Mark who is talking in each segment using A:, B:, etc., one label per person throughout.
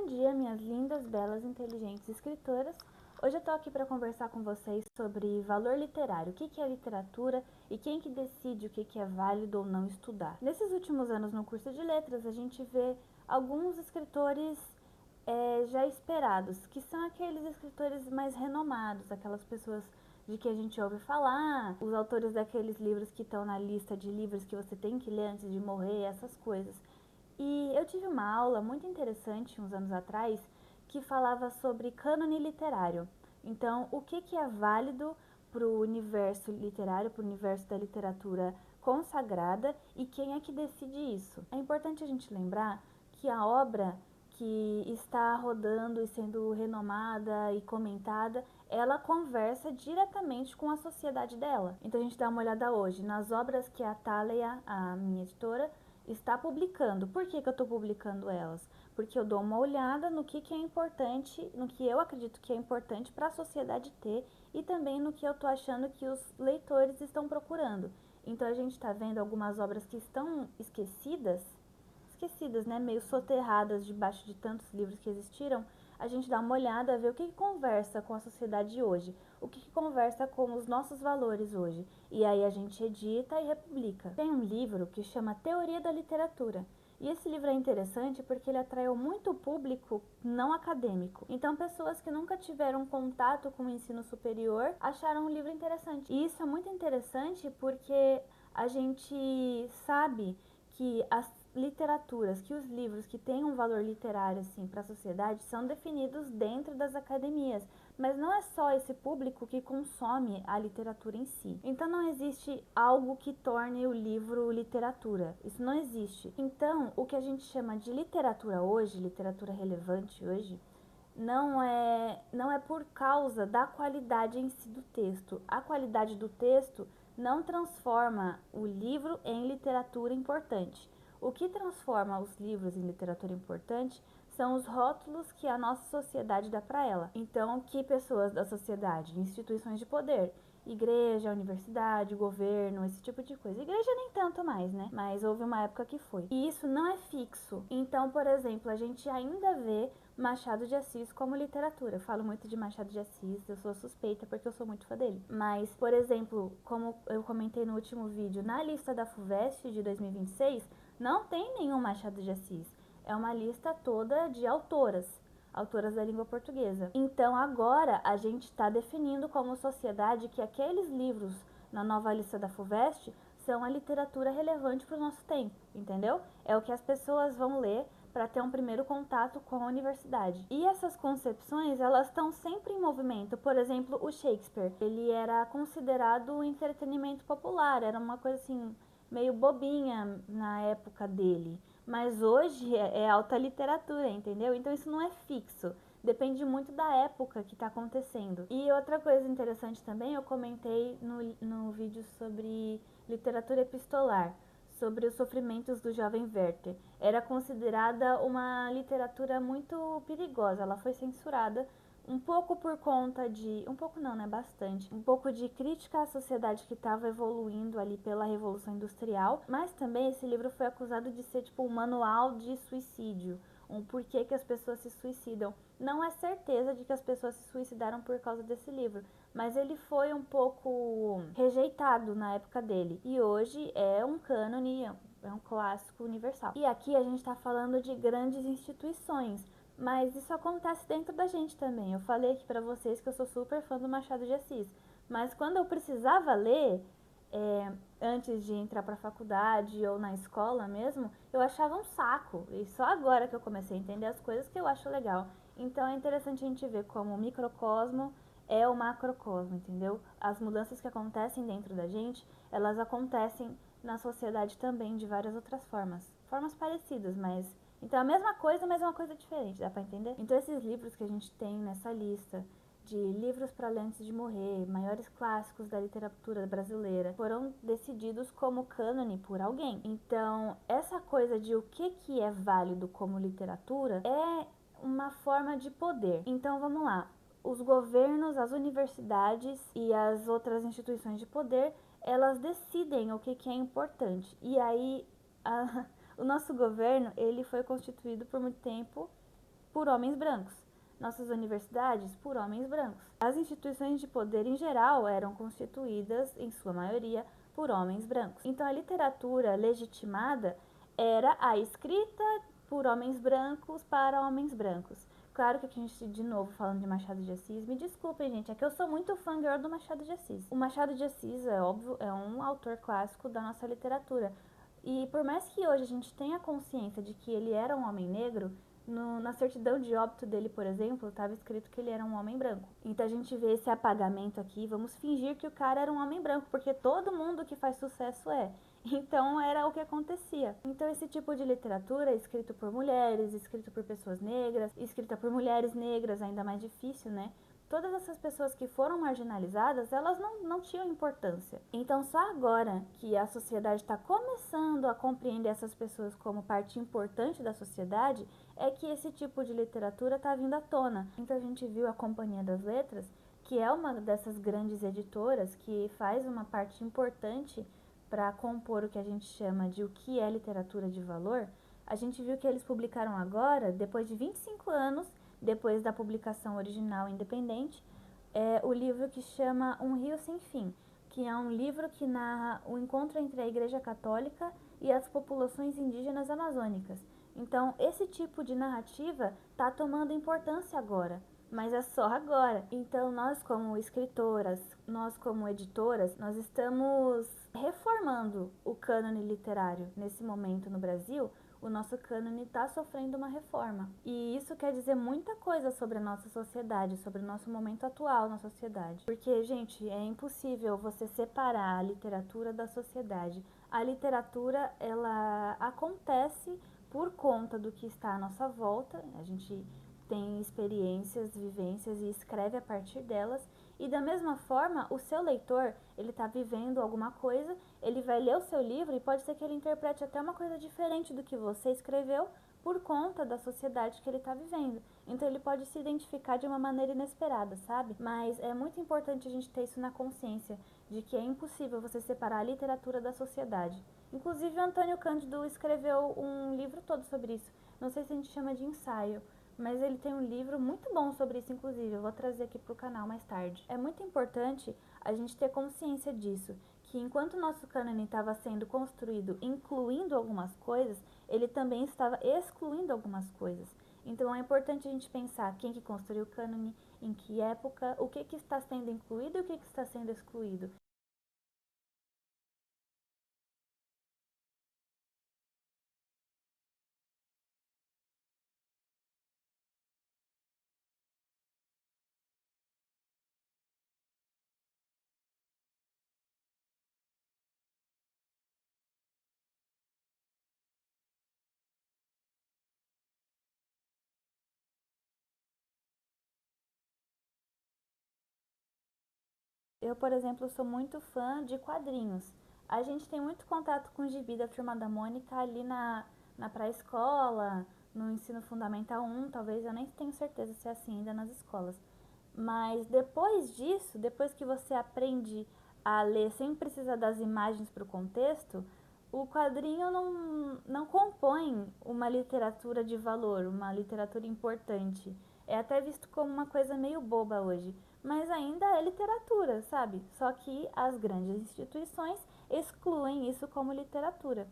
A: dia, minhas lindas, belas, inteligentes escritoras. Hoje eu tô aqui para conversar com vocês sobre valor literário, o que é literatura e quem que decide o que é válido ou não estudar. Nesses últimos anos no curso de letras, a gente vê alguns escritores já esperados, que são aqueles escritores mais renomados, aquelas pessoas de que a gente ouve falar, os autores daqueles livros que estão na lista de livros que você tem que ler antes de morrer, essas coisas. E eu tive uma aula muito interessante uns anos atrás que falava sobre cânone literário. Então, o que é válido para o universo literário, para o universo da literatura consagrada e quem é que decide isso? É importante a gente lembrar que a obra que está rodando e sendo renomada e comentada, ela conversa diretamente com a sociedade dela. Então a gente dá uma olhada hoje nas obras que a Thalia, a minha editora, está publicando. Por que eu estou publicando elas? Porque eu dou uma olhada no que é importante, no que eu acredito que é importante para a sociedade ter e também no que eu estou achando que os leitores estão procurando. Então a gente está vendo algumas obras que estão esquecidas, né, meio soterradas debaixo de tantos livros que existiram. A gente dá uma olhada, ver o que conversa com a sociedade hoje, o que conversa com os nossos valores hoje. E aí a gente edita e republica. Tem um livro que chama Teoria da Literatura. E esse livro é interessante porque ele atraiu muito público não acadêmico. Então, pessoas que nunca tiveram contato com o ensino superior acharam o livro interessante. E isso é muito interessante porque a gente sabe que as literaturas, que os livros que têm um valor literário assim para a sociedade são definidos dentro das academias, mas não é só esse público que consome a literatura em si. Então não existe algo que torne o livro literatura. Isso não existe. Então, o que a gente chama de literatura hoje, literatura relevante hoje, não é por causa da qualidade em si do texto. A qualidade do texto não transforma o livro em literatura importante. O que transforma os livros em literatura importante são os rótulos que a nossa sociedade dá para ela. Então, que pessoas da sociedade, instituições de poder, igreja, universidade, governo, esse tipo de coisa. Igreja nem tanto mais, né? Mas houve uma época que foi. E isso não é fixo. Então, por exemplo, a gente ainda vê Machado de Assis como literatura. Eu falo muito de Machado de Assis, eu sou suspeita porque eu sou muito fã dele. Mas, por exemplo, como eu comentei no último vídeo, na lista da FUVEST de 2026, não tem nenhum Machado de Assis. É uma lista toda de autoras da língua portuguesa. Então agora a gente está definindo como sociedade que aqueles livros na nova lista da FUVEST são a literatura relevante para o nosso tempo, entendeu? É o que as pessoas vão ler para ter um primeiro contato com a universidade. E essas concepções, elas estão sempre em movimento. Por exemplo, o Shakespeare, ele era considerado um entretenimento popular, era uma coisa assim meio bobinha na época dele, mas hoje é alta literatura, entendeu? Então isso não é fixo, depende muito da época que está acontecendo. E outra coisa interessante também, eu comentei no vídeo sobre literatura epistolar, sobre os sofrimentos do jovem Werther. Era considerada uma literatura muito perigosa, ela foi censurada um pouco por conta de, um pouco não, né, bastante, um pouco de crítica à sociedade que estava evoluindo ali pela Revolução Industrial, mas também esse livro foi acusado de ser tipo um manual de suicídio, um porquê que as pessoas se suicidam. Não é certeza de que as pessoas se suicidaram por causa desse livro, mas ele foi um pouco rejeitado na época dele, e hoje é um cânone, é um clássico universal. E aqui a gente está falando de grandes instituições, mas isso acontece dentro da gente também. Eu falei aqui pra vocês que eu sou super fã do Machado de Assis, mas quando eu precisava ler, antes de entrar pra faculdade ou na escola mesmo, eu achava um saco. E só agora que eu comecei a entender as coisas que eu acho legal. Então é interessante a gente ver como o microcosmo é o macrocosmo, entendeu? As mudanças que acontecem dentro da gente, elas acontecem na sociedade também de várias outras formas. Formas parecidas, mas então é a mesma coisa, mas é uma coisa diferente, dá pra entender? Então esses livros que a gente tem nessa lista de livros para ler antes de morrer, maiores clássicos da literatura brasileira, foram decididos como cânone por alguém. Então essa coisa de o que é válido como literatura é uma forma de poder. Então vamos lá, os governos, as universidades e as outras instituições de poder, elas decidem o que é importante. E aí o nosso governo, ele foi constituído por muito tempo por homens brancos. Nossas universidades por homens brancos. As instituições de poder em geral eram constituídas, em sua maioria, por homens brancos. Então a literatura legitimada era a escrita por homens brancos para homens brancos. Claro que aqui a gente, de novo, falando de Machado de Assis, me desculpem, gente, é que eu sou muito fangirl do Machado de Assis. O Machado de Assis, é óbvio, é um autor clássico da nossa literatura. E por mais que hoje a gente tenha consciência de que ele era um homem negro, na certidão de óbito dele, por exemplo, estava escrito que ele era um homem branco. Então a gente vê esse apagamento aqui, vamos fingir que o cara era um homem branco, porque todo mundo que faz sucesso é. Então era o que acontecia. Então esse tipo de literatura, escrito por mulheres, escrito por pessoas negras, escrita por mulheres negras, ainda mais difícil, né? Todas essas pessoas que foram marginalizadas, elas não tinham importância. Então só agora que a sociedade está começando a compreender essas pessoas como parte importante da sociedade, é que esse tipo de literatura está vindo à tona. Então a gente viu a Companhia das Letras, que é uma dessas grandes editoras que faz uma parte importante para compor o que a gente chama de o que é literatura de valor. A gente viu que eles publicaram agora, depois de 25 anos, depois da publicação original independente, o livro que chama Um Rio Sem Fim, que é um livro que narra o encontro entre a Igreja Católica e as populações indígenas amazônicas. Então, esse tipo de narrativa está tomando importância agora, mas é só agora. Então, nós como escritoras, nós como editoras, nós estamos reformando o cânone literário nesse momento no Brasil. O nosso cânone está sofrendo uma reforma. E isso quer dizer muita coisa sobre a nossa sociedade, sobre o nosso momento atual na sociedade. Porque, gente, é impossível você separar a literatura da sociedade. A literatura, ela acontece por conta do que está à nossa volta. A gente tem experiências, vivências e escreve a partir delas. E da mesma forma, o seu leitor, ele está vivendo alguma coisa, ele vai ler o seu livro e pode ser que ele interprete até uma coisa diferente do que você escreveu por conta da sociedade que ele está vivendo. Então ele pode se identificar de uma maneira inesperada, sabe? Mas é muito importante a gente ter isso na consciência, de que é impossível você separar a literatura da sociedade. Inclusive o Antônio Cândido escreveu um livro todo sobre isso. Não sei se a gente chama de ensaio, mas ele tem um livro muito bom sobre isso, inclusive. Eu vou trazer aqui pro canal mais tarde. É muito importante a gente ter consciência disso, que enquanto o nosso cânone estava sendo construído incluindo algumas coisas, ele também estava excluindo algumas coisas. Então é importante a gente pensar quem que construiu o cânone, em que época, o que está sendo incluído e o que está sendo excluído. Eu, por exemplo, sou muito fã de quadrinhos. A gente tem muito contato com o gibi da Turma da Mônica ali na pré-escola, no ensino fundamental 1, talvez, eu nem tenho certeza se é assim ainda nas escolas. Mas depois disso, depois que você aprende a ler sem precisar das imagens para o contexto, o quadrinho não compõe uma literatura de valor, uma literatura importante. É até visto como uma coisa meio boba hoje, mas ainda é literatura, sabe? Só que as grandes instituições excluem isso como literatura.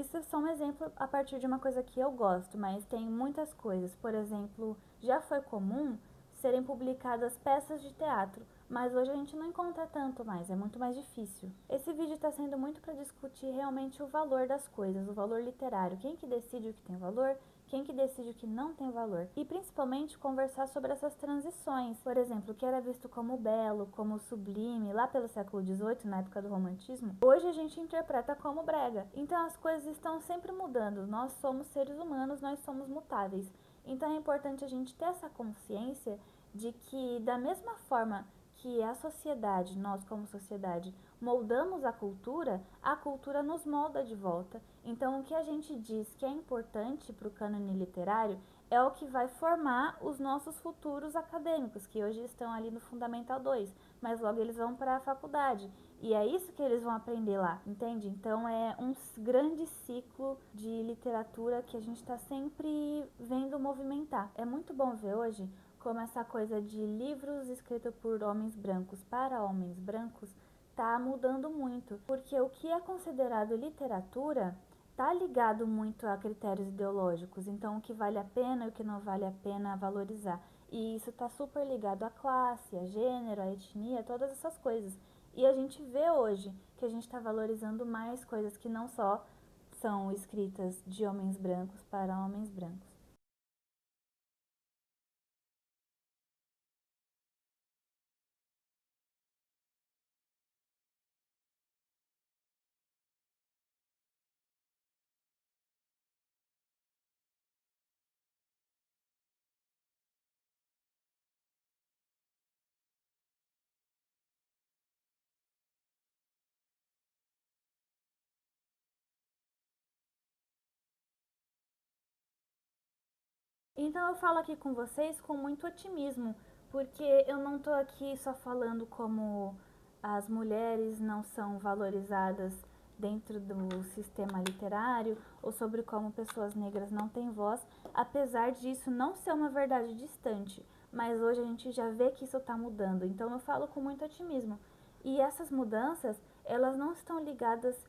A: Isso é só um exemplo a partir de uma coisa que eu gosto, mas tem muitas coisas. Por exemplo, já foi comum serem publicadas peças de teatro, mas hoje a gente não encontra tanto mais, é muito mais difícil. Esse vídeo está sendo muito para discutir realmente o valor das coisas, o valor literário, quem que decide o que tem valor, quem que decide o que não tem valor. E principalmente conversar sobre essas transições. Por exemplo, o que era visto como belo, como sublime, lá pelo século XVIII, na época do romantismo, hoje a gente interpreta como brega. Então as coisas estão sempre mudando. Nós somos seres humanos, nós somos mutáveis. Então é importante a gente ter essa consciência de que, da mesma forma que a sociedade, nós como sociedade, moldamos a cultura nos molda de volta. Então, o que a gente diz que é importante para o cânone literário é o que vai formar os nossos futuros acadêmicos, que hoje estão ali no Fundamental 2, mas logo eles vão para a faculdade. E é isso que eles vão aprender lá, entende? Então é um grande ciclo de literatura que a gente está sempre vendo movimentar. É muito bom ver hoje como essa coisa de livros escritos por homens brancos para homens brancos tá mudando muito, porque o que é considerado literatura tá ligado muito a critérios ideológicos, então o que vale a pena e o que não vale a pena valorizar. E isso tá super ligado à classe, a gênero, a etnia, todas essas coisas. E a gente vê hoje que a gente está valorizando mais coisas que não só são escritas de homens brancos para homens brancos. Então eu falo aqui com vocês com muito otimismo, porque eu não estou aqui só falando como as mulheres não são valorizadas dentro do sistema literário ou sobre como pessoas negras não têm voz, apesar disso não ser uma verdade distante, mas hoje a gente já vê que isso está mudando, então eu falo com muito otimismo. E essas mudanças, elas não estão ligadas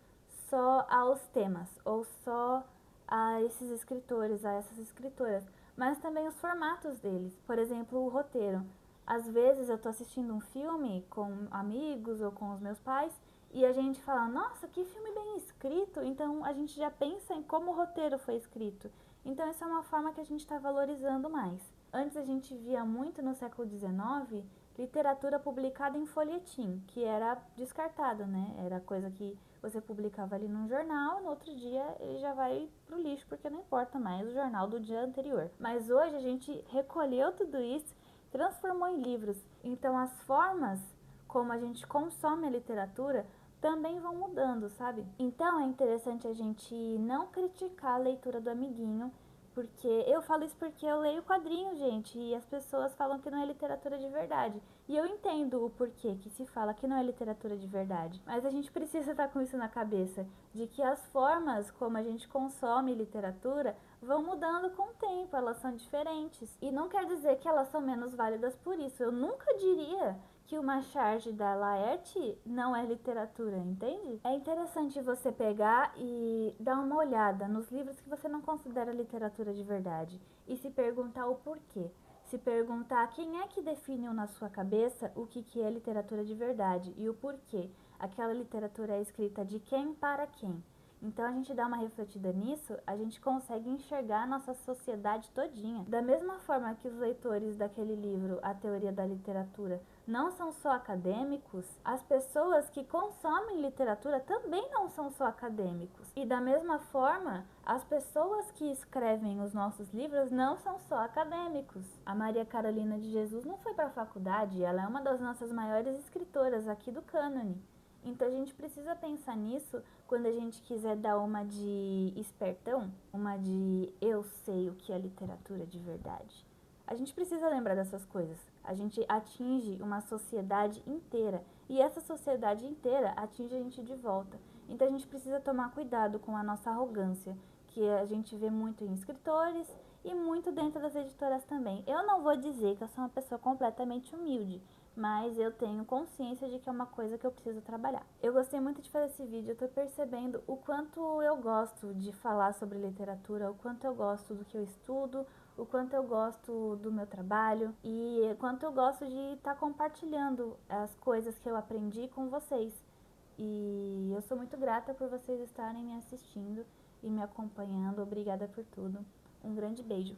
A: só aos temas ou só a esses escritores, a essas escritoras, mas também os formatos deles. Por exemplo, o roteiro. Às vezes eu tô assistindo um filme com amigos ou com os meus pais e a gente fala, nossa, que filme bem escrito. Então a gente já pensa em como o roteiro foi escrito. Então isso é uma forma que a gente está valorizando mais. Antes a gente via muito no século XIX literatura publicada em folhetim, que era descartado, né? Era coisa que você publicava ali num jornal, no outro dia ele já vai pro lixo, porque não importa mais o jornal do dia anterior. Mas hoje a gente recolheu tudo isso, transformou em livros. Então as formas como a gente consome a literatura também vão mudando, sabe? Então é interessante a gente não criticar a leitura do amiguinho, porque eu falo isso porque eu leio quadrinhos, gente, e as pessoas falam que não é literatura de verdade. E eu entendo o porquê que se fala que não é literatura de verdade. Mas a gente precisa estar com isso na cabeça, de que as formas como a gente consome literatura vão mudando com o tempo, elas são diferentes. E não quer dizer que elas são menos válidas por isso. Eu nunca diria que uma charge da Laerte não é literatura, entende? É interessante você pegar e dar uma olhada nos livros que você não considera literatura de verdade e se perguntar o porquê. Se perguntar quem é que definiu na sua cabeça o que é literatura de verdade e o porquê. Aquela literatura é escrita de quem para quem. Então a gente dá uma refletida nisso, a gente consegue enxergar a nossa sociedade todinha. Da mesma forma que os leitores daquele livro, A Teoria da Literatura, não são só acadêmicos, as pessoas que consomem literatura também não são só acadêmicos. E da mesma forma, as pessoas que escrevem os nossos livros não são só acadêmicos. A Maria Carolina de Jesus não foi para a faculdade, ela é uma das nossas maiores escritoras aqui do cânone. Então a gente precisa pensar nisso quando a gente quiser dar uma de espertão, uma de eu sei o que é literatura de verdade. A gente precisa lembrar dessas coisas. A gente atinge uma sociedade inteira e essa sociedade inteira atinge a gente de volta. Então a gente precisa tomar cuidado com a nossa arrogância, que a gente vê muito em escritores e muito dentro das editoras também. Eu não vou dizer que eu sou uma pessoa completamente humilde, mas eu tenho consciência de que é uma coisa que eu preciso trabalhar. Eu gostei muito de fazer esse vídeo, eu tô percebendo o quanto eu gosto de falar sobre literatura, o quanto eu gosto do que eu estudo, o quanto eu gosto do meu trabalho e o quanto eu gosto de estar compartilhando as coisas que eu aprendi com vocês. E eu sou muito grata por vocês estarem me assistindo e me acompanhando. Obrigada por tudo. Um grande beijo.